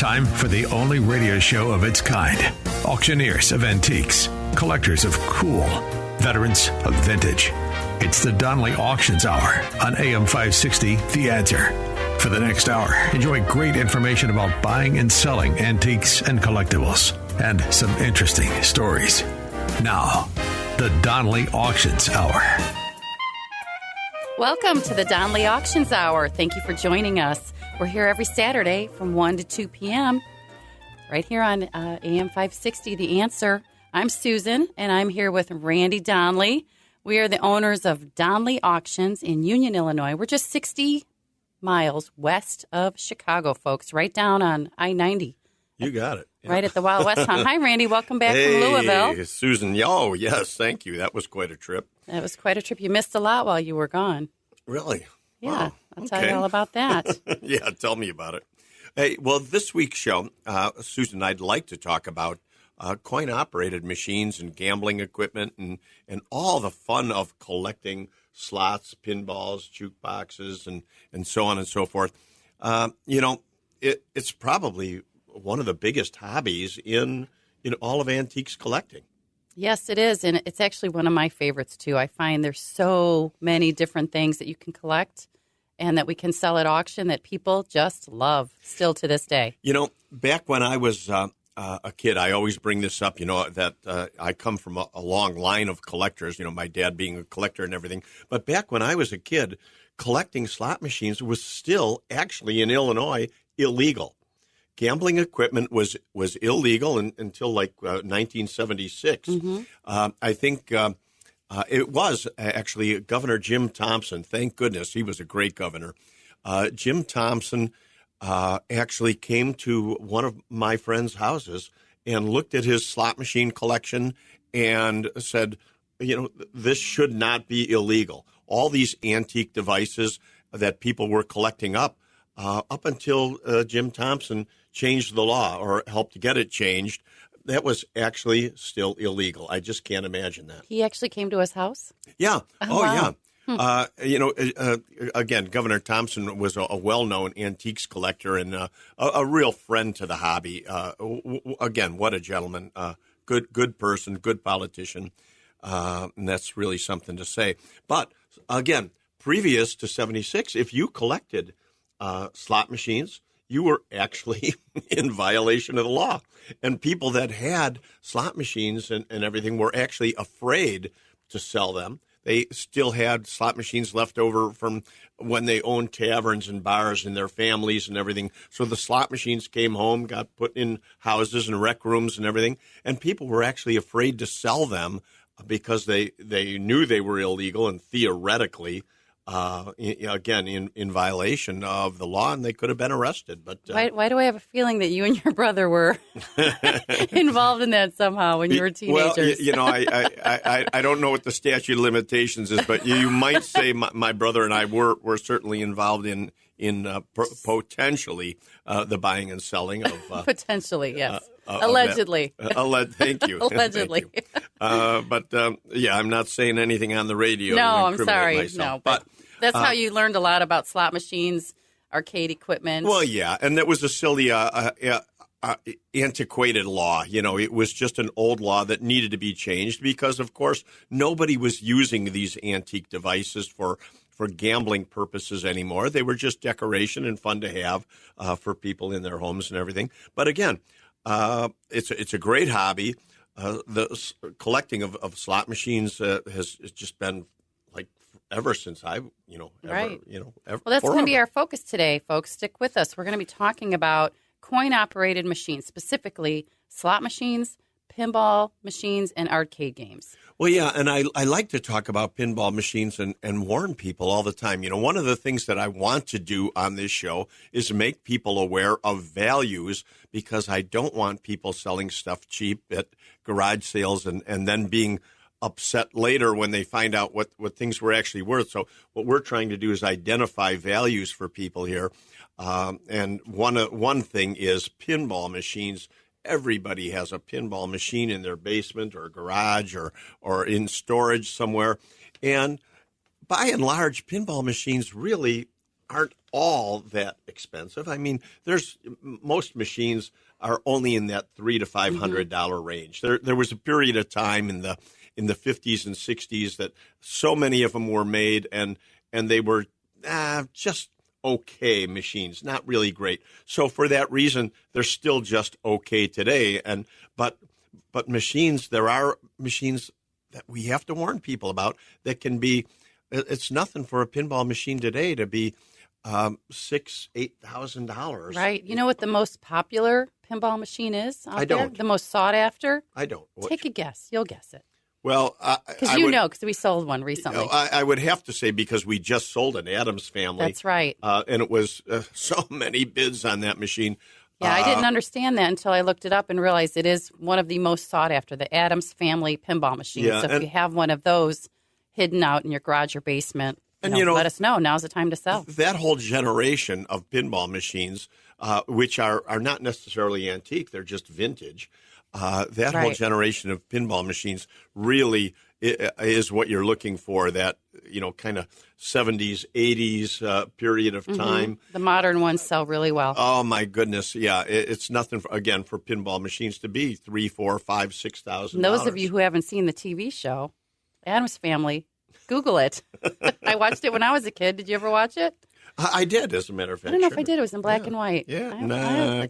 Time for the only radio show of its kind. Auctioneers of antiques, collectors of cool, veterans of vintage. It's the Donley Auctions Hour on AM 560, The Answer. For the next hour, enjoy great information about buying and selling antiques and collectibles, and some interesting stories. Now, the Donley Auctions Hour. Welcome to the Donley Auctions Hour. Thank you for joining us. We're here every Saturday from 1 to 2 p.m. right here on AM 560, The Answer. I'm Susan, and I'm here with Randy Donley. We are the owners of Donley Auctions in Union, Illinois. We're just 60 miles west of Chicago, folks, right down on I-90. You got it. Yeah. Right at the Wild West Town. Hi, Randy. Welcome back from Louisville. Susan. Oh, yes. Thank you. That was quite a trip. That was quite a trip. You missed a lot while you were gone. Really? Yeah. Wow. I'll tell you all about that. Yeah, tell me about it. Hey, well, this week's show, Susan, I'd like to talk about coin-operated machines and gambling equipment and all the fun of collecting slots, pinballs, jukeboxes, and so on and so forth. It's probably one of the biggest hobbies in all of antiques collecting. Yes, it is, and it's actually one of my favorites, too. I find there's so many different things that you can collect and that we can sell at auction that people just love still to this day. Back when I was a kid, I always bring this up, that I come from a long line of collectors, my dad being a collector and everything. But back when I was a kid, collecting slot machines was still actually in Illinois illegal. Gambling equipment was illegal until like 1976. Mm-hmm. I think it was actually Governor Jim Thompson. Thank goodness. He was a great governor. Jim Thompson actually came to one of my friend's houses and looked at his slot machine collection and said, this should not be illegal. All these antique devices that people were collecting up until Jim Thompson changed the law or helped to get it changed, that was actually still illegal. I just can't imagine that. He actually came to his house? Yeah. Wow. Yeah. Again, Governor Thompson was a well-known antiques collector and a real friend to the hobby. Again, what a gentleman. Good person, good politician. And that's really something to say. But, again, previous to 76, if you collected slot machines, you were actually in violation of the law. And people that had slot machines and everything were actually afraid to sell them. They still had slot machines left over from when they owned taverns and bars and their families and everything. So the slot machines came home, got put in houses and rec rooms and everything. And people were actually afraid to sell them because they knew they were illegal and theoretically in violation of the law, and they could have been arrested. But why do I have a feeling that you and your brother were involved in that somehow when you were teenagers? Well, I don't know what the statute of limitations is, but you might say my brother and I were certainly involved in potentially the buying and selling of potentially, yes. Allegedly. Thank you. Allegedly. Thank you. But I'm not saying anything on the radio. No, to I'm incriminate sorry. myself. No, but that's how you learned a lot about slot machines, arcade equipment. Well, yeah, and that was a silly, antiquated law. It was just an old law that needed to be changed because, of course, nobody was using these antique devices for gambling purposes anymore. They were just decoration and fun to have for people in their homes and everything. But again, it's a great hobby. The collecting of slot machines has just been like ever since I've, right. Well, that's going to be our focus today, folks. Stick with us. We're going to be talking about coin-operated machines, specifically slot machines, pinball machines, and arcade games. Well, yeah, and I like to talk about pinball machines and warn people all the time. One of the things that I want to do on this show is make people aware of values because I don't want people selling stuff cheap at garage sales and then being upset later when they find out what things were actually worth. So what we're trying to do is identify values for people here. And one thing is pinball machines. Everybody has a pinball machine in their basement or garage or in storage somewhere. And by and large, pinball machines really aren't all that expensive. I mean, most machines are only in that $300 to $500 range. There was a period of time in the 50s and 60s that so many of them were made, and they were just okay machines, not really great. So for that reason, they're still just okay today. But machines, there are machines that we have to warn people about that can be. It's nothing for a pinball machine today to be $6,000-$8,000. Right. You know what the most popular pinball machine is out there? The most sought after? I don't. Take a guess. You'll guess it. Well, because because we sold one recently. I would have to say because we just sold an Addams Family. That's right. And it was so many bids on that machine. Yeah, I didn't understand that until I looked it up and realized it is one of the most sought after, the Addams Family pinball machine. Yeah, so if you have one of those hidden out in your garage or basement, let us know. Now's the time to sell. That whole generation of pinball machines, which are not necessarily antique, they're just vintage. That whole generation of pinball machines really is what you're looking for, that, kind of 70s, 80s period of time. The modern ones sell really well. Oh, my goodness. Yeah, it's nothing, for pinball machines to be $3,000, $4,000, $5,000, $6,000. Those of you who haven't seen the TV show, Addams Family, Google it. I watched it when I was a kid. Did you ever watch it? I did, as a matter of fact. I don't know if I did. It was in black and white. Yeah,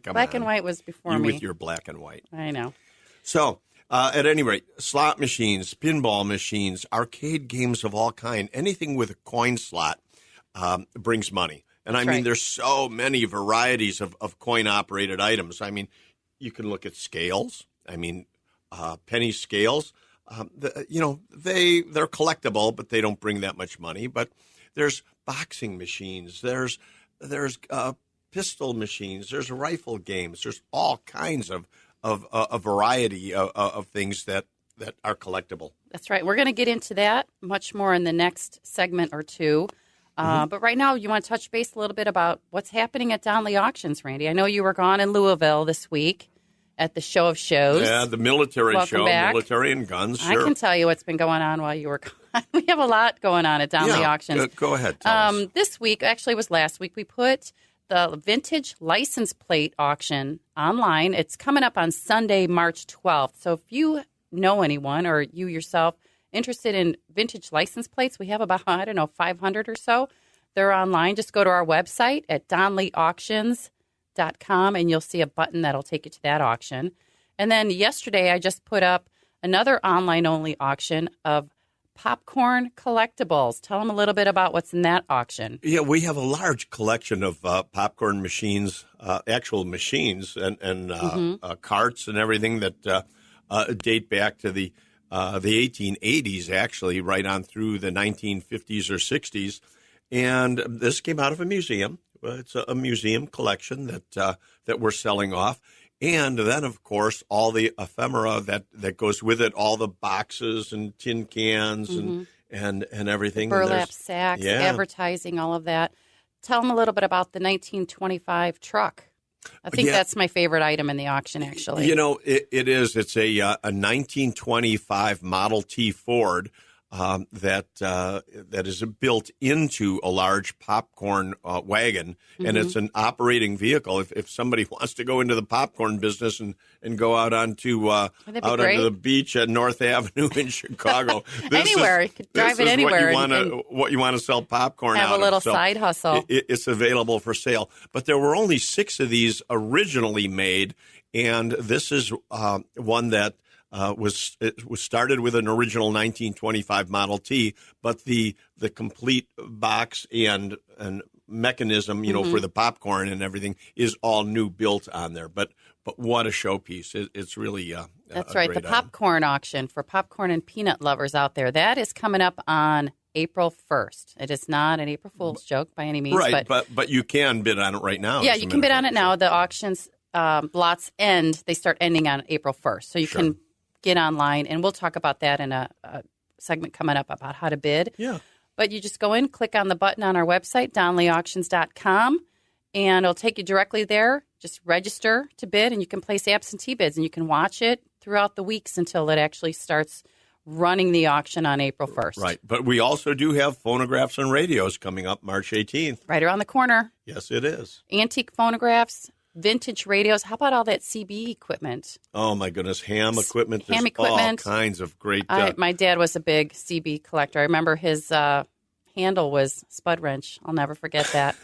come black and white was before me. With your black and white. I know. So, at any rate, slot machines, pinball machines, arcade games of all kind, anything with a coin slot brings money. And I mean, there's so many varieties of coin-operated items. I mean, you can look at scales. I mean, penny scales. They're collectible, but they don't bring that much money. But there's boxing machines. There's pistol machines. There's rifle games. There's all kinds of a variety of things that are collectible. That's right. We're going to get into that much more in the next segment or two. But right now, you want to touch base a little bit about what's happening at Donley Auctions, Randy. I know you were gone in Louisville this week at the Show of Shows. Yeah, the military Welcome show, back. military and guns. Sure. I can tell you what's been going on while you were gone. We have a lot going on at Donley Auctions. Go ahead. Tell us. This week, actually it was last week, we put the vintage license plate auction online. It's coming up on Sunday, March 12th. So if you know anyone or you yourself interested in vintage license plates, we have about, 500 or so. They're online. Just go to our website at donleyauctions.com and you'll see a button that'll take you to that auction. And then yesterday I just put up another online-only auction of popcorn collectibles. Tell them a little bit about what's in that auction. Yeah, we have a large collection of popcorn machines, actual machines, and carts and everything that date back to the 1880s, actually, right on through the 1950s or 60s. And this came out of a museum. It's a museum collection that we're selling off. And then, of course, all the ephemera that goes with it, all the boxes and tin cans and everything. Burlap sacks, advertising, all of that. Tell them a little bit about the 1925 truck. I think that's my favorite item in the auction, actually. It is. It's a 1925 Model T Ford that is built into a large popcorn wagon, and it's an operating vehicle. If somebody wants to go into the popcorn business and go out onto the beach at North Avenue in Chicago, anywhere, you could drive it anywhere. What you want to sell popcorn out of. Have a little side hustle. It's available for sale, but there were only 6 of these originally made, and this is one that. Was started with an original 1925 Model T, but the complete box and mechanism, for the popcorn and everything is all new built on there. But what a showpiece! It's really that's right. The popcorn auction for popcorn and peanut lovers out there, that is coming up on April 1st. It is not an April Fool's joke by any means, right? But you can bid on it right now. Yeah, you can bid on it now. The auctions lots they start ending on April 1st, so you can get online, and we'll talk about that in a segment coming up about how to bid. Yeah. But you just go in, click on the button on our website, donleyauctions.com, and it'll take you directly there. Just register to bid, and you can place absentee bids, and you can watch it throughout the weeks until it actually starts running the auction on April 1st. Right. But we also do have phonographs and radios coming up March 18th. Right around the corner. Yes, it is. Antique phonographs, vintage radios. How about all that CB equipment? Oh, my goodness. Ham equipment. Ham There's equipment. all kinds of great... My dad was a big CB collector. I remember his handle was Spud Wrench. I'll never forget that.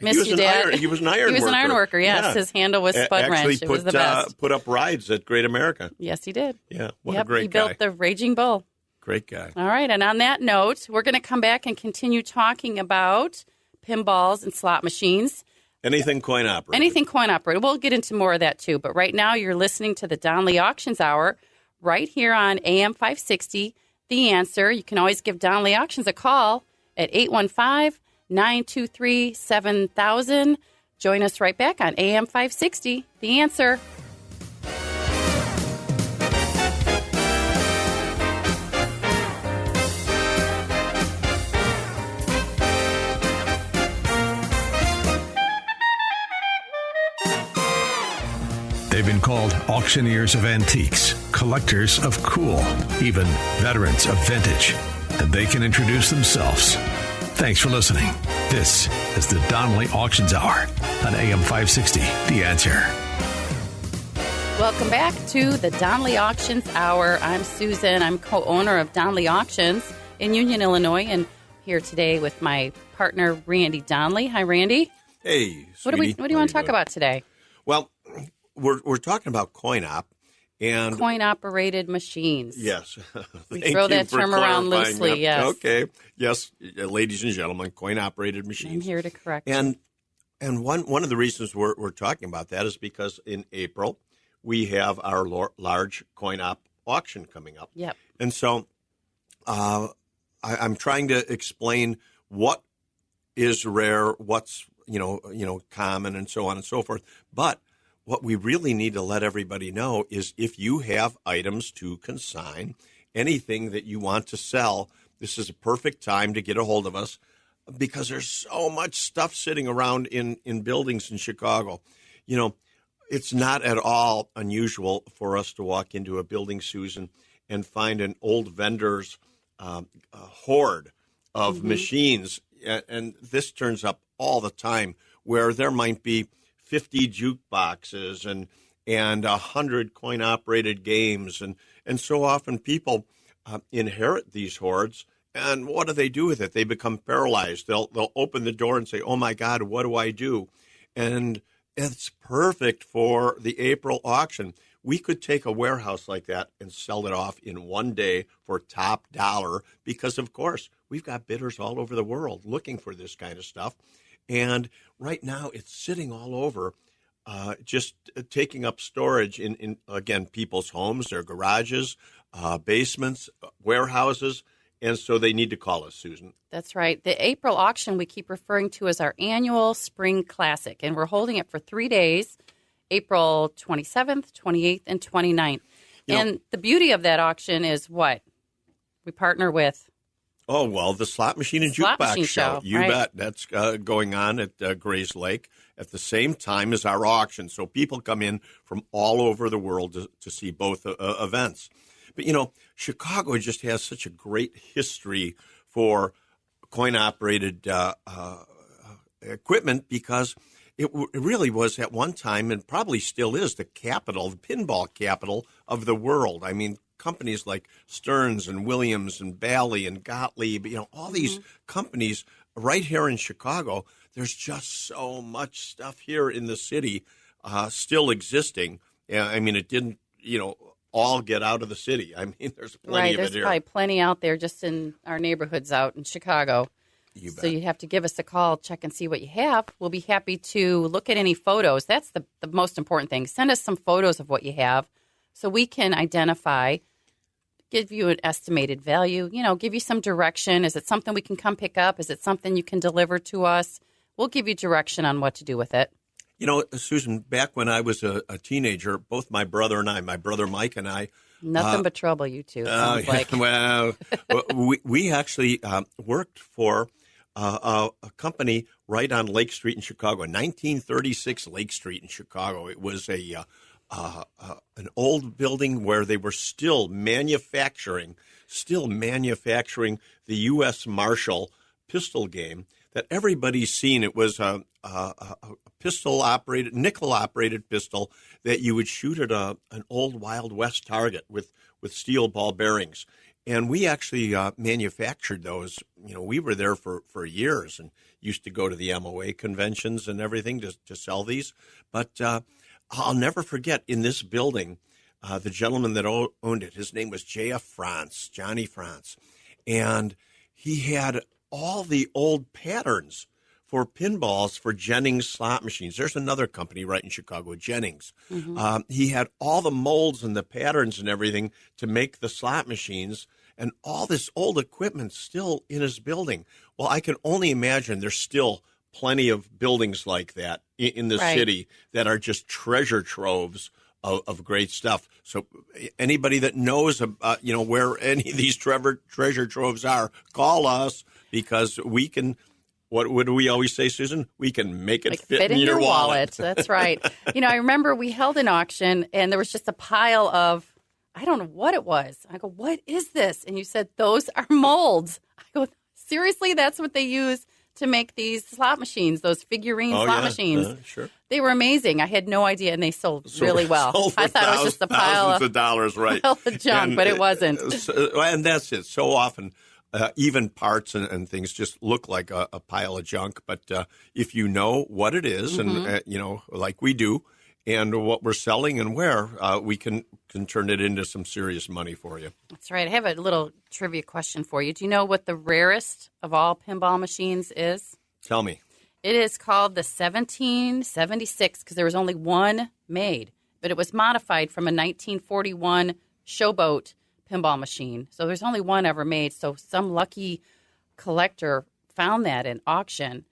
Miss you, Dad. He was an iron worker. He was an iron worker, yes. Yeah. His handle was Spud Wrench. It was the best. Put up rides at Great America. Yes, he did. Yeah, what a great guy. He built the Raging Bull. Great guy. All right, and on that note, we're going to come back and continue talking about pinballs and slot machines. Anything coin operated. Anything coin operated. We'll get into more of that, too. But right now, you're listening to the Donley Auctions Hour right here on AM 560, The Answer. You can always give Donley Auctions a call at 815-923-7000. Join us right back on AM 560, The Answer. They've been called auctioneers of antiques, collectors of cool, even veterans of vintage. And they can introduce themselves. Thanks for listening. This is the Donley Auctions Hour on AM 560, The Answer. Welcome back to the Donley Auctions Hour. I'm Susan. I'm co-owner of Donley Auctions in Union, Illinois, and here today with my partner, Randy Donley. Hi, Randy. Hey, What do you want to talk about today? Well, we're talking about coin op. And coin-operated machines. Yes. We throw that term around loosely, that. yes. Okay. Yes, ladies and gentlemen, coin-operated machines. I'm here to correct you. And one of the reasons we're talking about that is because in April, we have our large coin-op auction coming up. Yep. And so I'm trying to explain what is rare, what's common, and so on and so forth. But what we really need to let everybody know is if you have items to consign, anything that you want to sell, this is a perfect time to get a hold of us because there's so much stuff sitting around in buildings in Chicago. You know, it's not at all unusual for us to walk into a building, Susan, and find an old vendor's hoard of machines. And this turns up all the time where there might be 50 jukeboxes and 100 coin-operated games. And so often people inherit these hoards, and what do they do with it? They become paralyzed. They'll open the door and say, oh, my God, what do I do? And it's perfect for the April auction. We could take a warehouse like that and sell it off in one day for top dollar because, of course, we've got bidders all over the world looking for this kind of stuff. And right now it's sitting all over, just taking up storage in again, people's homes, their garages, basements, warehouses. And so they need to call us, Susan. That's right. The April auction we keep referring to as our annual Spring Classic. And we're holding it for 3 days, April 27th, 28th, and 29th. And the beauty of that auction is what? We partner with... Oh, well, the Slot Machine and Jukebox Show. You bet. That's going on at Grays Lake at the same time as our auction. So people come in from all over the world to see both events. But, Chicago just has such a great history for coin-operated equipment because it really was at one time and probably still is the capital, the pinball capital of the world. I mean, companies like Stearns and Williams and Bally and Gottlieb, all these companies right here in Chicago, there's just so much stuff here in the city still existing. I mean, it didn't, all get out of the city. I mean, there's plenty of it here. There's probably plenty out there just in our neighborhoods out in Chicago. You bet. So you have to give us a call, check and see what you have. We'll be happy to look at any photos. That's the most important thing. Send us some photos of what you have so we can identify, give you an estimated value, give you some direction. Is it something we can come pick up? Is it something you can deliver to us? We'll give you direction on what to do with it. Susan, back when I was a teenager, both my brother Mike and I. Nothing but trouble, you two, it sounds like. Well, we actually worked for a company right on Lake Street in Chicago, 1936 Lake Street in Chicago. It was a an old building where they were still manufacturing the U.S. Marshal pistol game that everybody's seen. It was a pistol-operated, nickel-operated pistol that you would shoot at an old Wild West target with steel ball bearings. And we actually manufactured those. We were there for years and used to go to the MOA conventions and everything to sell these. But I'll never forget, in this building, the gentleman that owned it, his name was Johnny France. And he had all the old patterns for pinballs for Jennings slot machines. There's another company right in Chicago, Jennings. Mm-hmm. He had all the molds and the patterns and everything to make the slot machines, and all this old equipment still in his building. Well, I can only imagine there's still plenty of buildings like that in the city that are just treasure troves of great stuff. So anybody that knows where any of these treasure troves are, call us, because we can. What do we always say, Susan? We can make it fit in your wallet. That's right. I remember we held an auction, and there was just a pile of, I don't know what it was. I go, what is this? And you said, those are molds. I go, seriously? That's what they use to make these slot machines, those figurine slot machines. Sure. They were amazing. I had no idea, and they sold really well. I thought it was just a pile of dollars, right? Pile of junk, but it wasn't. And that's it. So often, even parts and things just look like a pile of junk. But if you know what it is, mm-hmm. and like we do, and what we're selling and where, we can turn it into some serious money for you. That's right. I have a little trivia question for you. Do you know what the rarest of all pinball machines is? Tell me. It is called the 1776, because there was only one made, but it was modified from a 1941 Showboat pinball machine. So there's only one ever made. So some lucky collector found that in auction.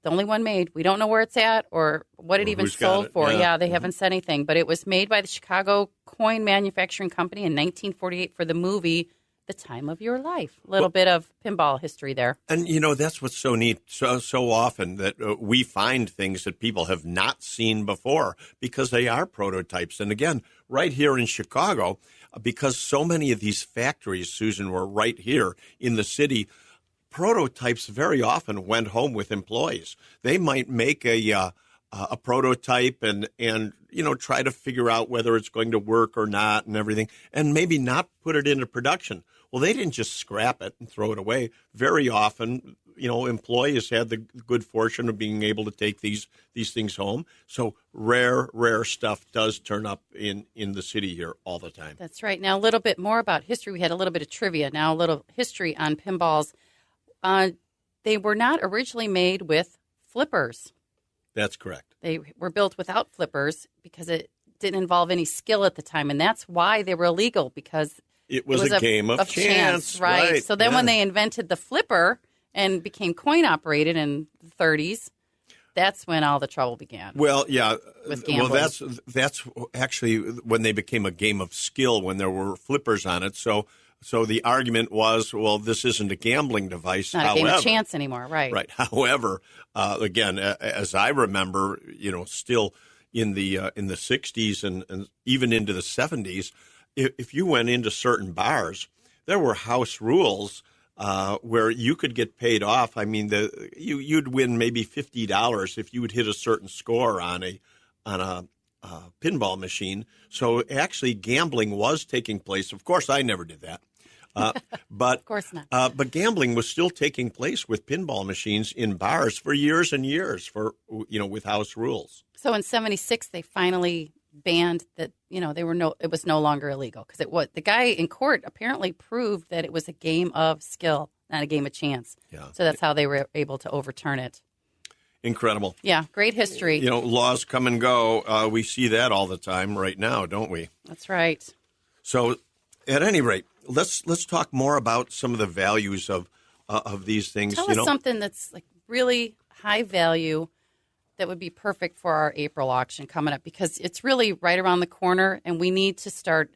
The only one made. We don't know where it's at or what it even sold for. Yeah, they haven't said anything. But it was made by the Chicago Coin Manufacturing Company in 1948 for the movie The Time of Your Life. A little bit of pinball history there. And, that's what's so neat. So often that we find things that people have not seen before because they are prototypes. And again, right here in Chicago, because so many of these factories, Susan, were right here in the city, prototypes very often went home with employees. They might make a prototype and try to figure out whether it's going to work or not and everything, and maybe not put it into production. Well, they didn't just scrap it and throw it away. Very often, employees had the good fortune of being able to take these things home. So rare stuff does turn up in the city here all the time. That's right. Now, a little bit more about history. We had a little bit of trivia. Now, a little history on pinballs. They were not originally made with flippers. That's correct. They were built without flippers because it didn't involve any skill at the time, and that's why they were illegal, because it was a game of chance. Right. So then when they invented the flipper and became coin-operated in the 30s, that's when all the trouble began. Well, yeah. With gambling. Well, that's actually when they became a game of skill, when there were flippers on it. So the argument was, well, this isn't a gambling device. Not a game of chance anymore, right? Right. However, again, as I remember, still in the 60s and even into the 70s, if you went into certain bars, there were house rules where you could get paid off. I mean, you'd win maybe $50 if you would hit a certain score on a pinball machine. So actually, gambling was taking place. Of course, I never did that. But of course not. But gambling was still taking place with pinball machines in bars for years and years, with house rules. So in '76, they finally banned that. It was no longer illegal, because the guy in court apparently proved that it was a game of skill, not a game of chance. Yeah. So that's how they were able to overturn it. Incredible. Yeah, great history. Laws come and go. We see that all the time right now, don't we? That's right. So, at any rate, let's talk more about some of the values of these things. Tell us something that's like really high value that would be perfect for our April auction coming up, because it's really right around the corner, and we need to start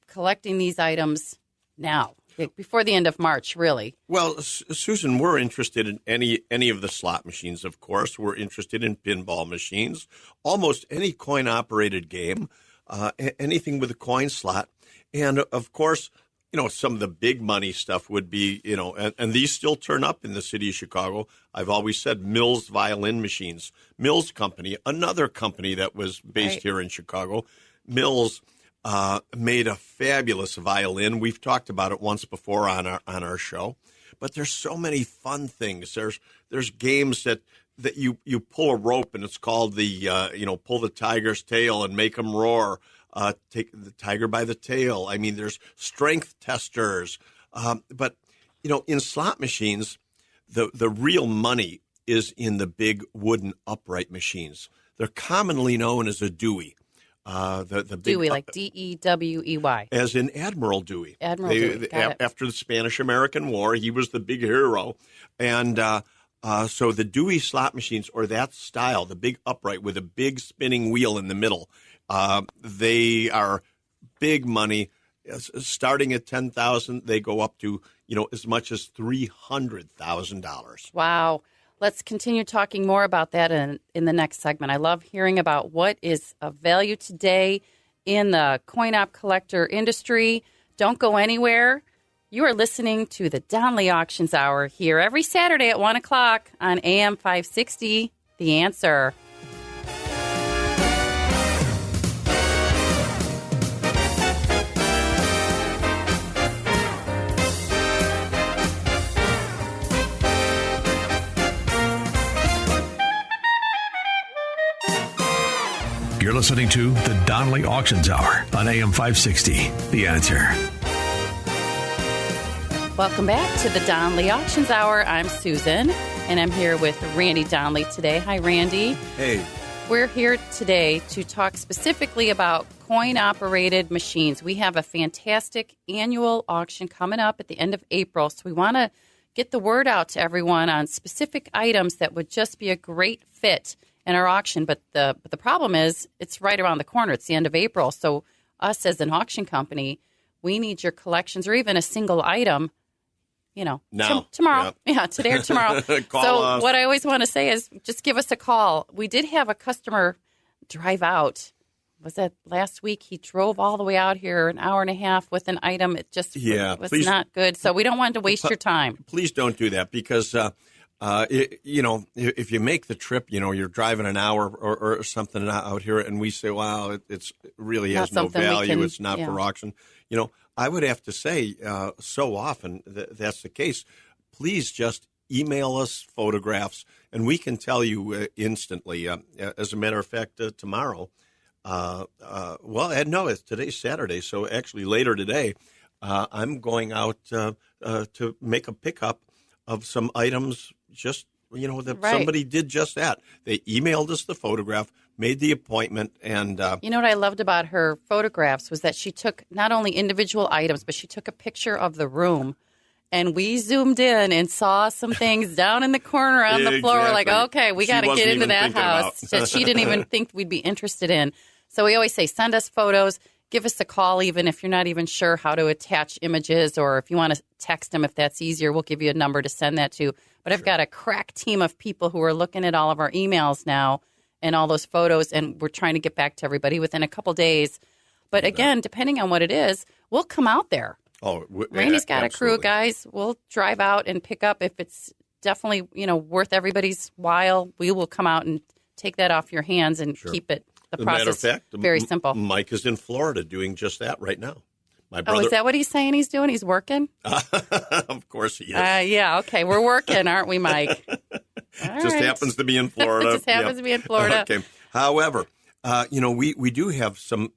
collecting these items now. before the end of March, really. Well, Susan, we're interested in any of the slot machines, of course. We're interested in pinball machines, almost any coin-operated game, anything with a coin slot. And, of course, some of the big money stuff would be, and these still turn up in the city of Chicago. I've always said Mills violin machines. Mills Company, another company that was based here in Chicago. Mills made a fabulous violin. We've talked about it once before on our show. But there's so many fun things. There's games that you pull a rope and it's called the pull the tiger's tail and make them roar. Take the tiger by the tail. I mean, there's strength testers. But in slot machines, the real money is in the big wooden upright machines. They're commonly known as a Dewey. The big Dewey, like Dewey. As in Admiral Dewey. Dewey. After the Spanish-American War, he was the big hero. And so the Dewey slot machines, or that style, the big upright with a big spinning wheel in the middle, they are big money. Starting at $10,000, they go up to as much as $300,000. Wow. Let's continue talking more about that in the next segment. I love hearing about what is of value today in the coin-op collector industry. Don't go anywhere. You are listening to the Donley Auctions Hour here every Saturday at 1 o'clock on AM 560, The Answer. You're listening to the Donley Auctions Hour on AM 560, The Answer. Welcome back to the Donley Auctions Hour. I'm Susan, and I'm here with Randy Donley today. Hi, Randy. Hey. We're here today to talk specifically about coin-operated machines. We have a fantastic annual auction coming up at the end of April, so we want to get the word out to everyone on specific items that would just be a great fit in our auction. But the problem is it's right around the corner. It's the end of April. So us as an auction company, we need your collections or even a single item, now. Tomorrow. Yeah, today or tomorrow. Call us. What I always want to say is just give us a call. We did have a customer drive out. Was that last week? He drove all the way out here an hour and a half with an item. It just was not good. So we don't want to waste your time. Please don't do that because if you make the trip, you're driving an hour or something out here, and we say, "Wow, it really has no value. It's not for auction." I would have to say, so often that's the case. Please just email us photographs, and we can tell you instantly. As a matter of fact, tomorrow. It's today's Saturday, so actually later today, I'm going out to make a pickup of some items. Just, somebody did just that. They emailed us the photograph, made the appointment, and... You know what I loved about her photographs was that she took not only individual items, but she took a picture of the room, and we zoomed in and saw some things down in the corner on the floor. We're like, okay, we got to get into that house that she didn't even think we'd be interested in. So we always say, send us photos. Give us a call, even if you're not even sure how to attach images, or if you want to text them, if that's easier, we'll give you a number to send that to. But I've got a crack team of people who are looking at all of our emails now and all those photos, and we're trying to get back to everybody within a couple days. But again, depending on what it is, we'll come out there. Randy's got a crew of guys. We'll drive out and pick up. If it's definitely worth everybody's while, we will come out and take that off your hands and keep it. The process, matter of fact, very simple. Mike is in Florida doing just that right now. My brother. Oh, is that what he's saying he's doing? He's working? Of course he is. Yeah, okay. We're working, aren't we, Mike? Happens to be in Florida. Just happens to be in Florida. Okay. However, we do have some,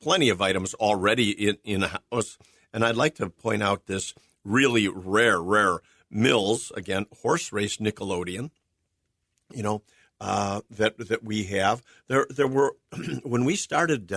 plenty of items already in a house. And I'd like to point out this really rare Mills, again, horse race Nickelodeon, that we have. There were when we started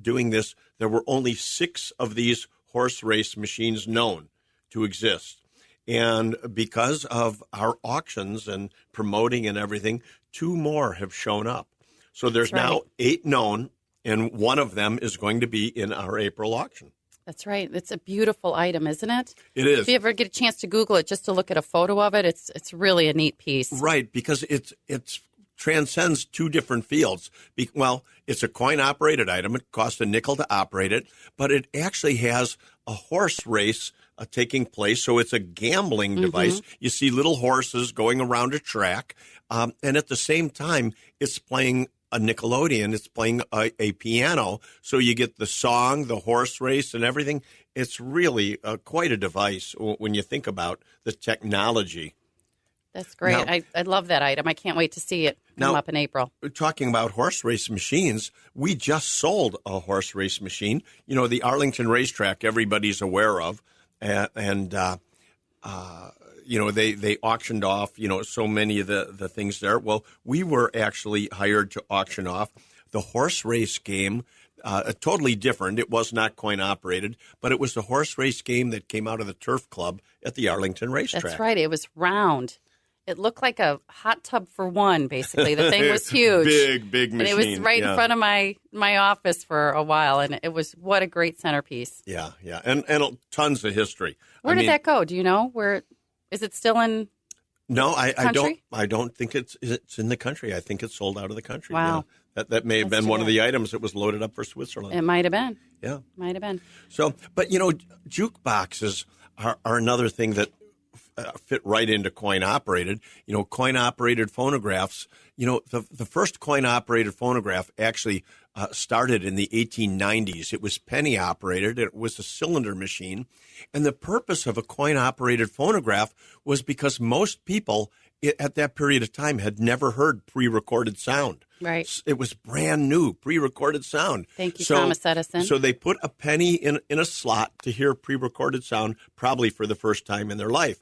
doing this, there were only 6 of these horse race machines known to exist, and because of our auctions and promoting and everything, 2 more have shown up. So there's now 8 known, and one of them is going to be in our April auction. That's right. It's a beautiful item, isn't it? It is. If you ever get a chance to Google it, just to look at a photo of it, it's really a neat piece. Right, because it's transcends two different fields. Well, it's a coin-operated item. It costs a nickel to operate it, but it actually has a horse race taking place, so it's a gambling device. You see little horses going around a track, and at the same time, it's playing a Nickelodeon. It's playing a piano, so you get the song, the horse race, and everything. It's really quite a device when you think about the technology. That's great. Now, I love that item. I can't wait to see it come up in April. Talking about horse race machines, we just sold a horse race machine. You know, the Arlington racetrack, everybody's aware of, and you know, they auctioned off, you know, so many of the things there. Well, we were actually hired to auction off the horse race game, totally different. It was not coin operated, but it was the horse race game that came out of the Turf Club at the Arlington racetrack. That's right. It was round. It looked like a hot tub for one, basically. The thing was huge. Big machine. And it was right in front of my office for a while, and it was what a great centerpiece. Yeah. And tons of history. Where did that go? Do you know? Where is it still in? No, I country? I don't think it's in the country. I think it's sold out of the country. Wow. Yeah. That may have been one of the items that was loaded up for Switzerland. It might have been. Yeah. Might have been. So, but, you know, jukeboxes are another thing that fit right into coin-operated. You know, coin-operated phonographs, you know, the first coin-operated phonograph actually started in the 1890s. It was penny-operated. It was a cylinder machine. And the purpose of a coin-operated phonograph was because most people at that period of time had never heard pre-recorded sound. Right. It was brand new, pre-recorded sound. Thank you, Thomas Edison. So they put a penny in a slot to hear pre-recorded sound, probably for the first time in their life.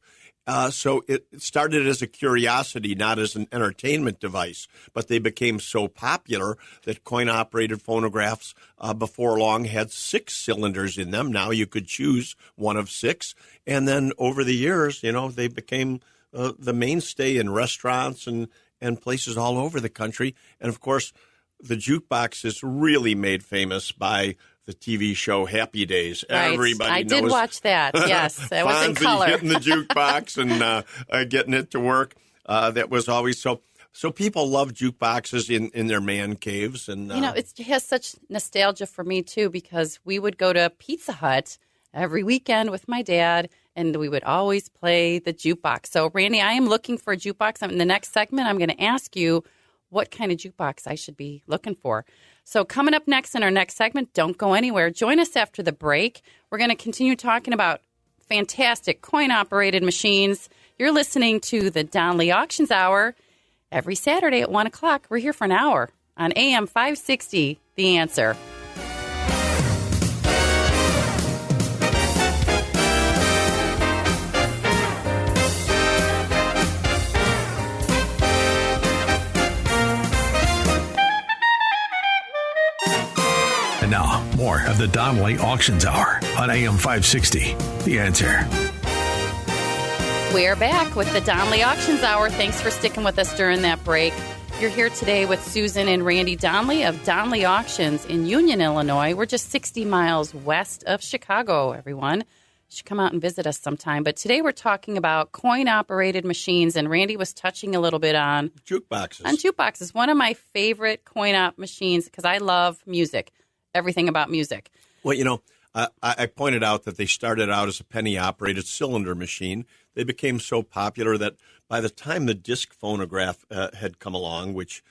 So it started as a curiosity, not as an entertainment device. But they became so popular that coin-operated phonographs before long had 6 cylinders in them. Now you could choose one of 6. And then over the years, you know, they became the mainstay in restaurants and places all over the country. And, of course, the jukebox is really made famous by the TV show Happy Days. Right. Everybody knows. I did watch that, yes. It was in color. Hitting the jukebox and getting it to work. That was always so. So people love jukeboxes in their man caves. And you know, it has such nostalgia for me, too, because we would go to Pizza Hut every weekend with my dad, and we would always play the jukebox. So, Randy, I am looking for a jukebox. In the next segment, I'm going to ask you what kind of jukebox I should be looking for. So coming up next in our next segment, don't go anywhere. Join us after the break. We're going to continue talking about fantastic coin-operated machines. You're listening to the Donley Auctions Hour every Saturday at 1 o'clock. We're here for an hour on AM 560, The Answer. And now, more of the Donley Auctions Hour on AM 560. The Answer. We're back with the Donley Auctions Hour. Thanks for sticking with us during that break. You're here today with Susan and Randy Donley of Donley Auctions in Union, Illinois. We're just 60 miles west of Chicago, everyone. You should come out and visit us sometime. But today we're talking about coin-operated machines, and Randy was touching a little bit on jukeboxes. On jukeboxes. One of my favorite coin-op machines because I love music. Everything about music. Well, you know, I pointed out that they started out as a penny-operated cylinder machine. They became so popular that by the time the disc phonograph had come along, which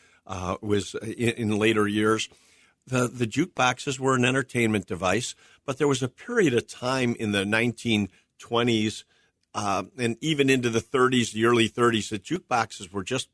was in later years, the jukeboxes were an entertainment device. But there was a period of time in the 1920s and even into the 30s, the early 30s, that jukeboxes were just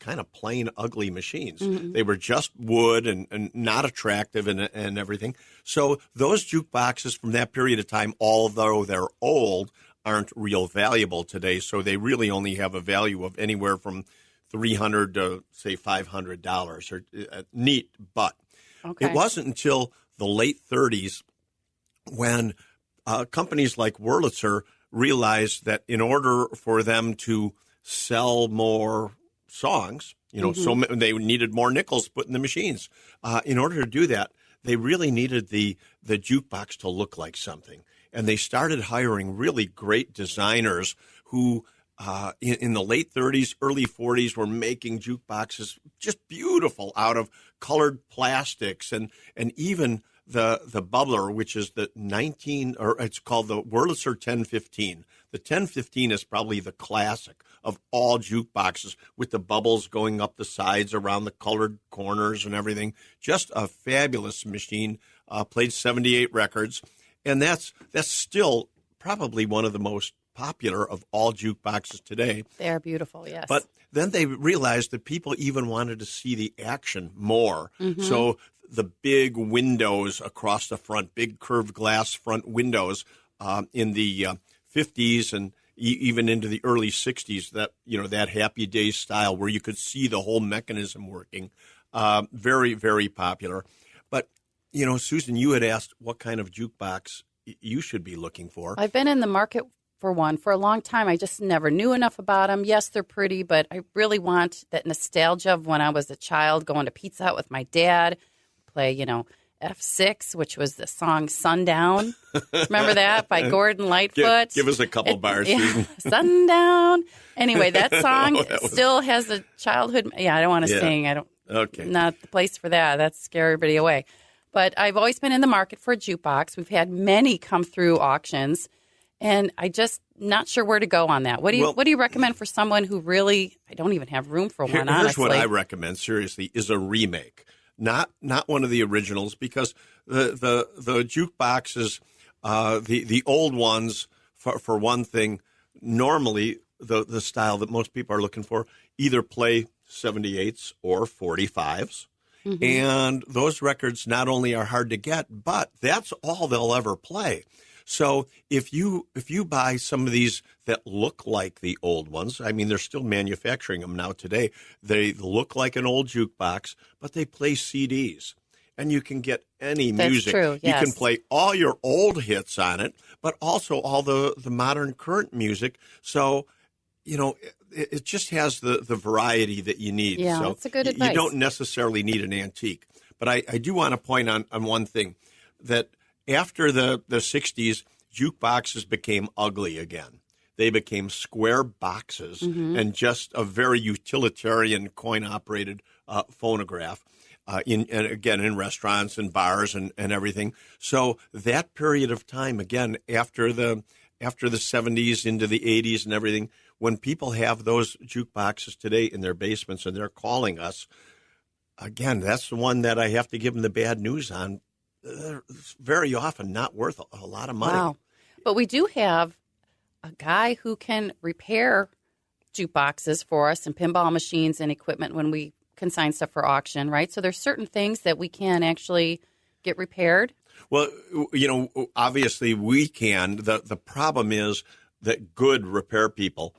kind of plain ugly machines. Mm-hmm. They were just wood and not attractive and everything. So those jukeboxes from that period of time, although they're old, aren't real valuable today. So they really only have a value of anywhere from $300 to, say, $500 or neat. But it wasn't until the late 30s when companies like Wurlitzer realized that in order for them to sell more songs, you know, so they needed more nickels put in the machines. In order to do that, they really needed the jukebox to look like something. And they started hiring really great designers who in the late 30s, early 40s were making jukeboxes just beautiful out of colored plastics and even the bubbler, which is it's called the Wurlitzer 1015. The 1015 is probably the classic of all jukeboxes with the bubbles going up the sides around the colored corners and everything. Just a fabulous machine. Played 78 records. And that's still probably one of the most popular of all jukeboxes today. They are beautiful, yes. But then they realized that people even wanted to see the action more. Mm-hmm. So the big windows across the front, big curved glass front windows in the 50s and even into the early 60s, that Happy Days style where you could see the whole mechanism working. Very, very popular. But, Susan, you had asked what kind of jukebox you should be looking for. I've been in the market for one for a long time. I just never knew enough about them. Yes, they're pretty, but I really want that nostalgia of when I was a child going to Pizza Hut with my dad, play, F6, which was the song Sundown. Remember that by Gordon Lightfoot? Give us a couple bars, Susan. Sundown. Anyway, that song still has a childhood. Yeah, I don't want to sing. I don't. Okay. Not the place for that. That's scare everybody away. But I've always been in the market for a jukebox. We've had many come through auctions, and I just not sure where to go on that. What do you recommend for someone who really, I don't even have room for one, honestly? Here's what I recommend, seriously, is a remake. Not one of the originals, because the jukeboxes, the old ones, for one thing, normally the style that most people are looking for either play 78s or 45s. Mm-hmm. And those records not only are hard to get, but that's all they'll ever play. So if you buy some of these that look like the old ones, I mean, they're still manufacturing them now today. They look like an old jukebox, but they play CDs. And you can get any music. That's true, yes. You can play all your old hits on it, but also all the modern current music. So, it just has the variety that you need. Yeah, so that's a good advice. You don't necessarily need an antique. But I do want to point on one thing, that after the 60s, jukeboxes became ugly again. They became square boxes and just a very utilitarian coin-operated phonograph, in restaurants and bars and everything. So that period of time, again, after the 70s into the 80s and everything, when people have those jukeboxes today in their basements and they're calling us, again, that's the one that I have to give them the bad news on. It's very often not worth a lot of money. Wow. But we do have a guy who can repair jukeboxes for us and pinball machines and equipment when we consign stuff for auction, right? So there's certain things that we can actually get repaired. Well, obviously we can. The problem is that good repair people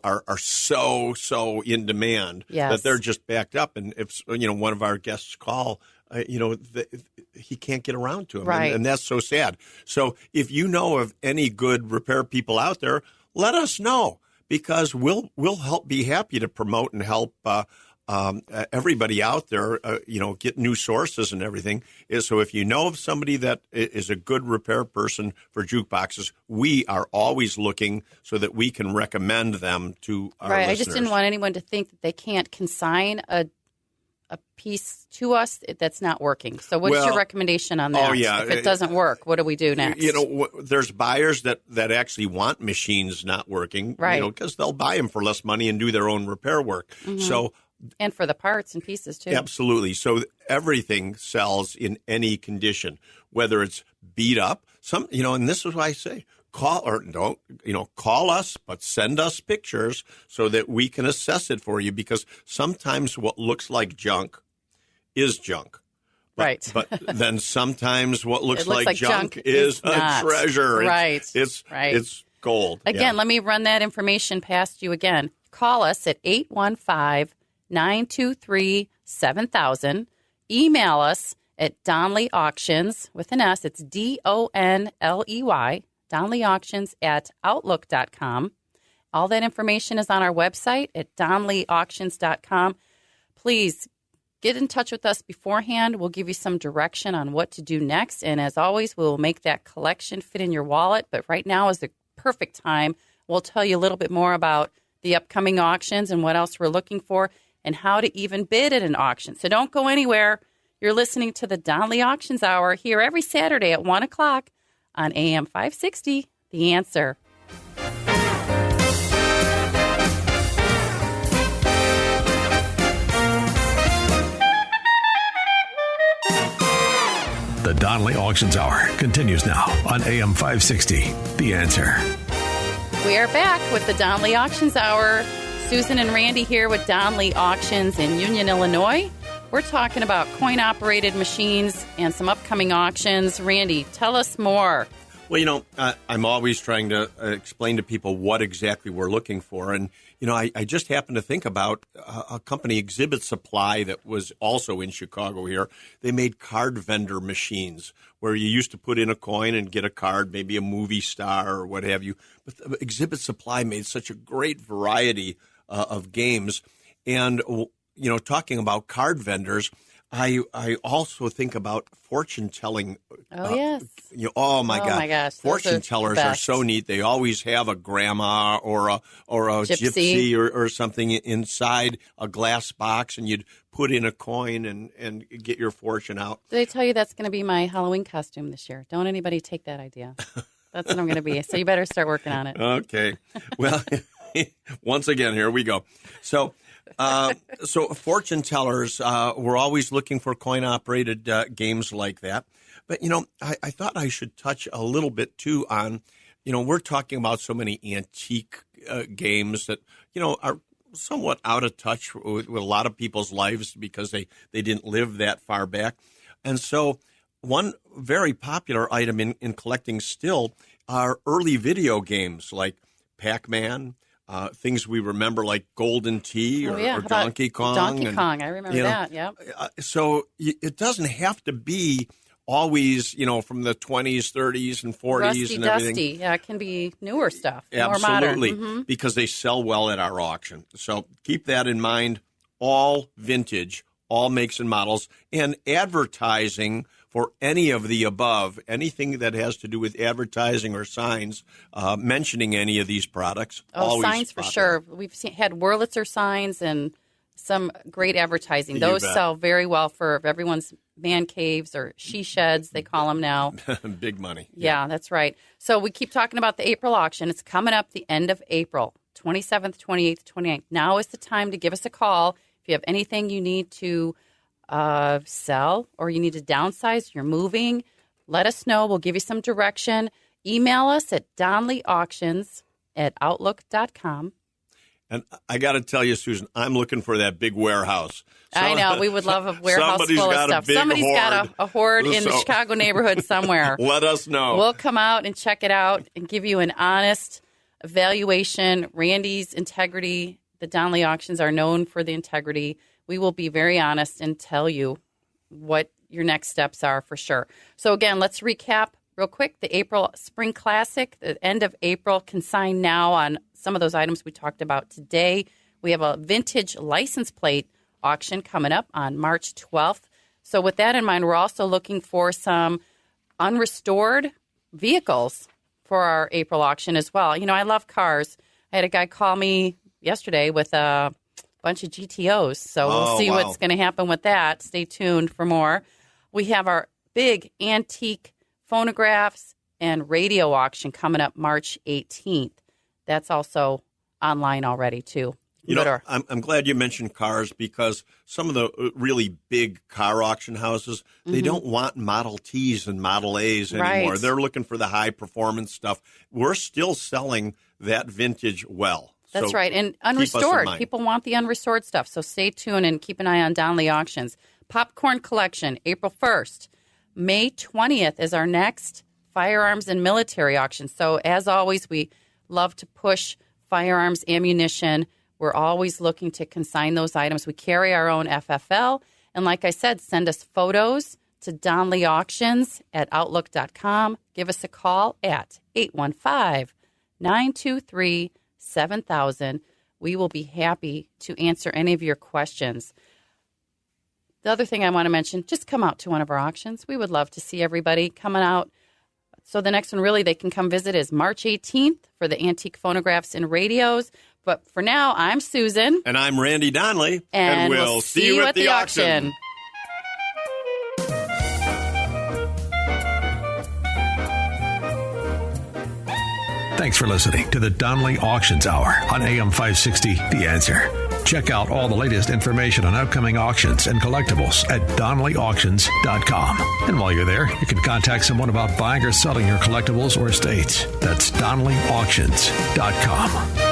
are so in demand that they're just backed up. And if one of our guests call, he can't get around to them, right. and that's so sad. So if you know of any good repair people out there, let us know, because we'll be happy to promote and help everybody out there, get new sources and everything. So if you know of somebody that is a good repair person for jukeboxes, we are always looking so that we can recommend them to our listeners. I just didn't want anyone to think that they can't consign a piece to us that's not working. So what's your recommendation on that? Oh, yeah. If it doesn't work, what do we do next? There's buyers that actually want machines not working, right? Because they'll buy them for less money and do their own repair work. Mm-hmm. So, and for the parts and pieces too. Absolutely. So everything sells in any condition, whether it's beat up. And this is why I say call us, but send us pictures so that we can assess it for you, because sometimes what looks like junk is junk. Right. But then sometimes what looks like junk is a treasure. Right. It's gold. Again, let me run that information past you again. Call us at 815-923-7000. Email us at Donley Auctions with an S. It's DONLEY. Donley Auctions at Outlook.com. All that information is on our website at DonleyAuctions.com. Please get in touch with us beforehand. We'll give you some direction on what to do next. And as always, we'll make that collection fit in your wallet. But right now is the perfect time. We'll tell you a little bit more about the upcoming auctions and what else we're looking for and how to even bid at an auction. So don't go anywhere. You're listening to the Donley Auctions Hour here every Saturday at 1 o'clock on AM 560, The Answer. The Donley Auctions Hour continues now on AM 560, The Answer. We are back with the Donley Auctions Hour. Susan and Randy here with Donley Auctions in Union, Illinois. We're talking about coin-operated machines and some upcoming auctions. Randy, tell us more. Well, I'm always trying to explain to people what exactly we're looking for. And, I just happened to think about a company, Exhibit Supply, that was also in Chicago here. They made card vendor machines where you used to put in a coin and get a card, maybe a movie star or what have you. But Exhibit Supply made such a great variety of games. And, talking about card vendors, I also think about fortune telling. Oh, yes. Oh my gosh. Fortune tellers are so neat. They always have a grandma or a gypsy or something inside a glass box, and you'd put in a coin and get your fortune out. Did I tell you that's going to be my Halloween costume this year? Don't anybody take that idea. That's what I'm going to be. So you better start working on it. Okay. Well, once again, here we go. So fortune tellers, we're always looking for coin-operated games like that. But, I thought I should touch a little bit, too, on, we're talking about so many antique games that, are somewhat out of touch with a lot of people's lives because they didn't live that far back. And so one very popular item in collecting still are early video games like Pac-Man, things we remember like Golden Tee or Donkey Kong. Donkey Kong, I remember that, yeah. So it doesn't have to be always, from the 20s, 30s, and 40s Rusty, and everything. dusty. Yeah, it can be newer stuff, Absolutely, more modern. because they sell well at our auction. So keep that in mind. All vintage, all makes and models, and advertising for any of the above, anything that has to do with advertising or signs, mentioning any of these products. Oh, signs for sure. We've had Wurlitzer signs and some great advertising. Those sell very well for everyone's man caves or she sheds, they call them now. Big money. Yeah, that's right. So we keep talking about the April auction. It's coming up the end of April, 27th, 28th, 29th. Now is the time to give us a call. If you have anything you need to sell or you need to downsize, you're moving, let us know. We'll give you some direction. Email us at donleyauctions@outlook.com. And I got to tell you, Susan, I'm looking for that big warehouse. I know. We would love a warehouse full of stuff. Somebody's got a hoard in the Chicago neighborhood somewhere. Let us know. We'll come out and check it out and give you an honest evaluation. Randy's integrity, the Donley Auctions are known for the integrity. We will be very honest and tell you what your next steps are for sure. So again, let's recap real quick. The April Spring Classic, the end of April, consign now on some of those items we talked about today. We have a vintage license plate auction coming up on March 12th. So with that in mind, we're also looking for some unrestored vehicles for our April auction as well. I love cars. I had a guy call me yesterday with a bunch of GTOs. So we'll see what's going to happen with that. Stay tuned for more. We have our big antique phonographs and radio auction coming up March 18th. That's also online already, too. I'm glad you mentioned cars because some of the really big car auction houses, they don't want Model Ts and Model As anymore. Right. They're looking for the high-performance stuff. We're still selling that vintage well. That's right. And unrestored. People want the unrestored stuff. So stay tuned and keep an eye on Donley Auctions. Popcorn Collection, April 1st. May 20th is our next firearms and military auction. So as always, we love to push firearms, ammunition. We're always looking to consign those items. We carry our own FFL. And like I said, send us photos to donleyauctions@outlook.com. Give us a call at 815-923-7000. We will be happy to answer any of your questions. The other thing I want to mention, just come out to one of our auctions. We would love to see everybody coming out. So the next one really they can come visit is March 18th for the antique phonographs and radios. But for now, I'm Susan. And I'm Randy Donley. And we'll see you at the auction. Thanks for listening to the Donley Auctions Hour on AM 560, The Answer. Check out all the latest information on upcoming auctions and collectibles at DonleyAuctions.com. And while you're there, you can contact someone about buying or selling your collectibles or estates. That's DonleyAuctions.com.